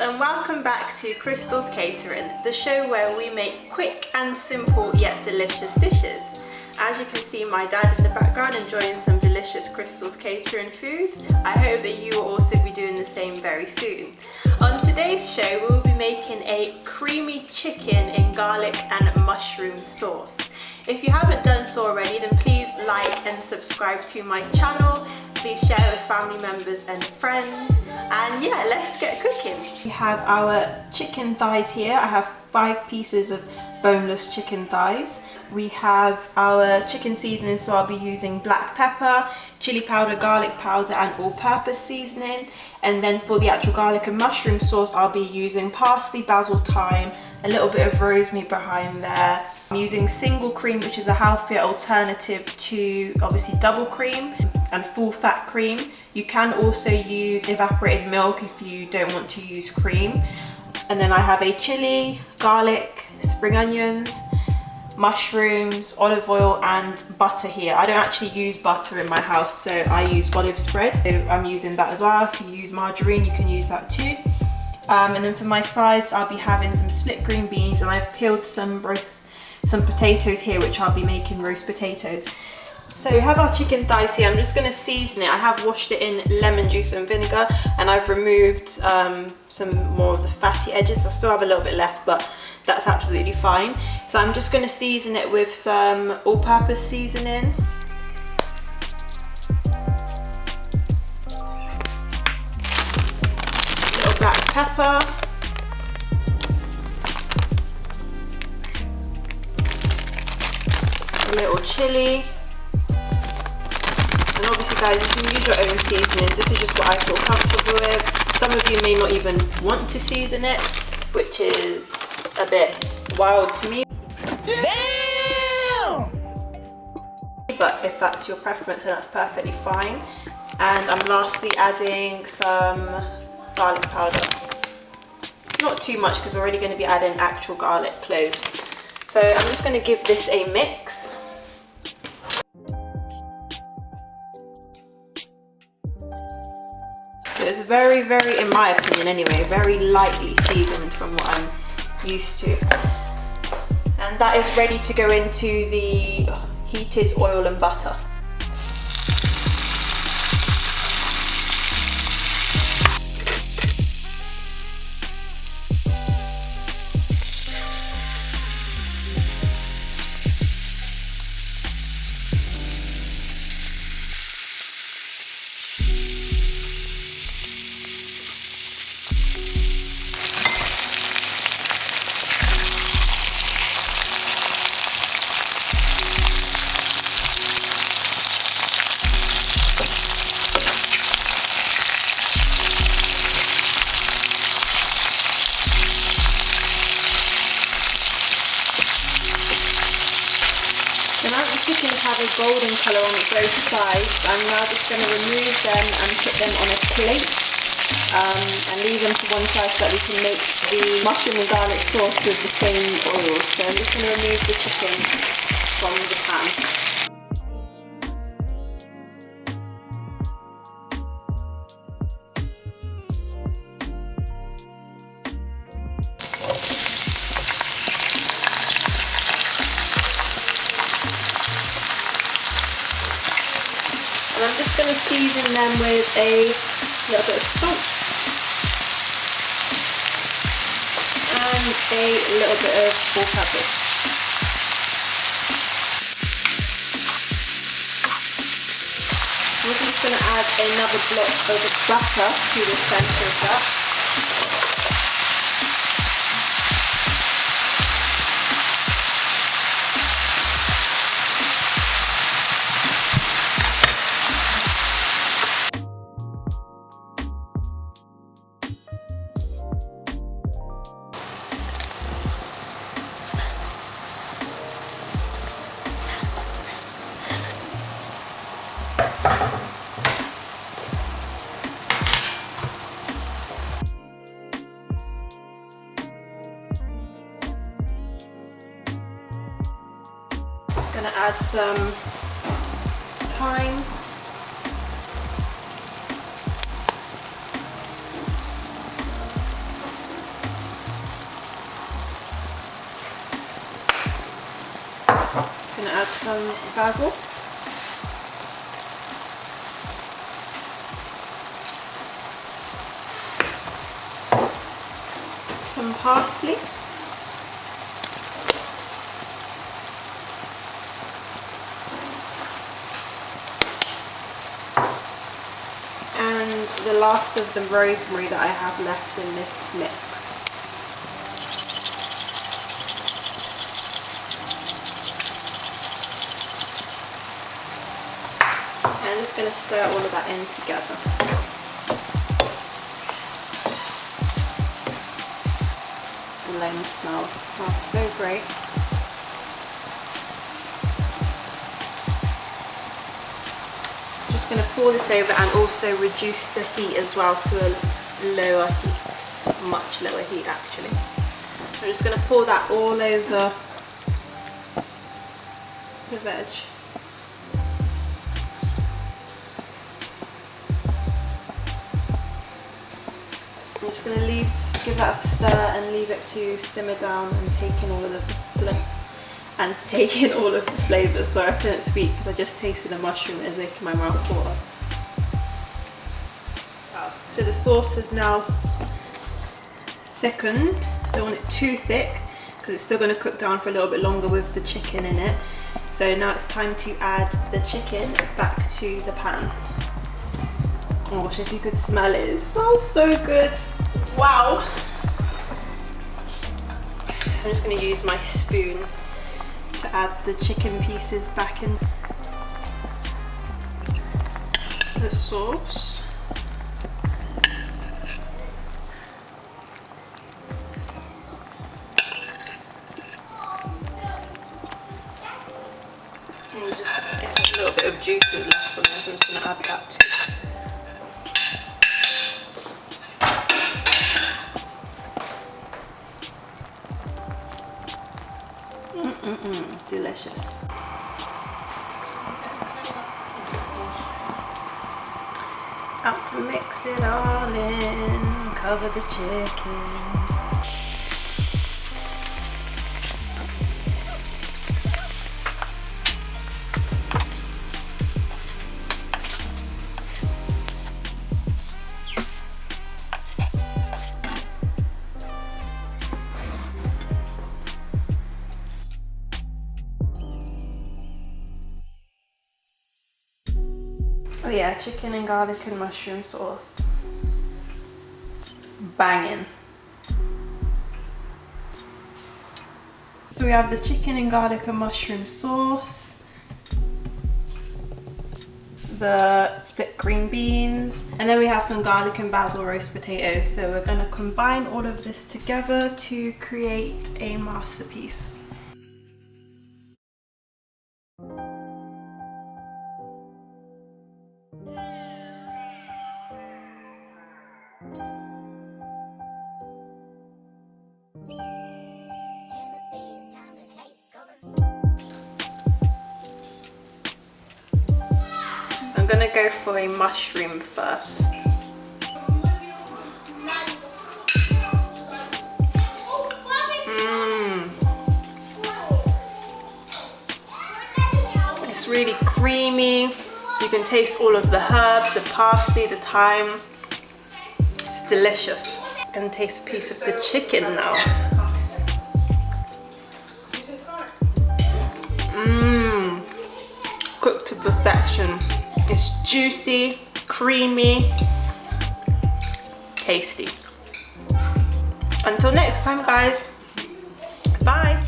and welcome back to Krystal's Catering, the show where we make quick and simple yet delicious dishes. As you can see my dad in the background enjoying some delicious Krystal's Catering food. I hope that you will also be doing the same very soon. On today's show we will be making a creamy chicken in garlic and mushroom sauce. If you haven't done so already, then please like and subscribe to my channel. Please share with family members and friends. And yeah, let's get cooking. We have our chicken thighs here. I have 5 pieces of boneless chicken thighs. We have our chicken seasoning, so I'll be using black pepper, chili powder, garlic powder and all-purpose seasoning. And then for the actual garlic and mushroom sauce, I'll be using parsley, basil, thyme, a little bit of rosemary behind there. I'm using single cream, which is a healthier alternative to obviously double cream and full fat cream. You can also use evaporated milk if you don't want to use cream. And then I have a chilli, garlic, spring onions, mushrooms, olive oil and butter here. I don't actually use butter in my house, so I use olive spread. So I'm using that as well. If you use margarine, you can use that too. And then for my sides, I'll be having some split green beans, and I've peeled some potatoes here, which I'll be making roast potatoes. So we have our chicken thighs here. I'm just going to season it. I have washed it in lemon juice and vinegar, and I've removed some more of the fatty edges. I still have a little bit left, but that's absolutely fine. So I'm just going to season it with some all-purpose seasoning. A little black pepper. A little chilli. And obviously guys, you can use your own seasonings. This is just what I feel comfortable with. Some of you may not even want to season it, which is a bit wild to me. Damn! But if that's your preference, then that's perfectly fine. And I'm lastly adding some garlic powder. Not too much, because we're already going to be adding actual garlic cloves. So I'm just going to give this a mix. So it's very, in my opinion anyway, very lightly seasoned from what I'm used to. And that is ready to go into the heated oil and butter. Chickens have a golden colour on both sides. I'm now just going to remove them and put them on a plate and leave them to one side so that we can make the mushroom and garlic sauce with the same oil. So I'm just going to remove the chicken from the pan. And I'm just going to season them with a little bit of salt and a little bit of all-purpose. I'm also just going to add another block of butter to the centre of that. Gonna add some thyme, I'm gonna add some basil. Some parsley. And the last of the rosemary that I have left in this mix. I'm just going to stir all of that in together. The lemon smells so great. I'm just going to pour this over and also reduce the heat as well to a lower heat, much lower heat actually. I'm just going to pour that all over the veg. I'm just going to give that a stir and leave it to simmer down and take in all of the flavours. Sorry, I couldn't speak because I just tasted a mushroom and it's making my mouth water. Wow. So the sauce is now thickened. I don't want it too thick because it's still going to cook down for a little bit longer with the chicken in it. So now it's time to add the chicken back to the pan. Oh gosh, if you could smell it, it smells so good. Wow. I'm just going to use my spoon to add the chicken pieces back in the sauce. And just a little bit of juice is left from there, so I'm just going to add that too. Delicious. Out to mix it all in, cover the chicken. Oh yeah, chicken and garlic and mushroom sauce. Banging. So we have the chicken and garlic and mushroom sauce, the split green beans, and then we have some garlic and basil roast potatoes. So we're going to combine all of this together to create a masterpiece. I'm gonna go for a mushroom first. It's really creamy. You can taste all of the herbs, the parsley, the thyme. It's delicious. I can taste a piece of the chicken now. Cooked to perfection. It's juicy, creamy, tasty. Until next time, guys. Bye.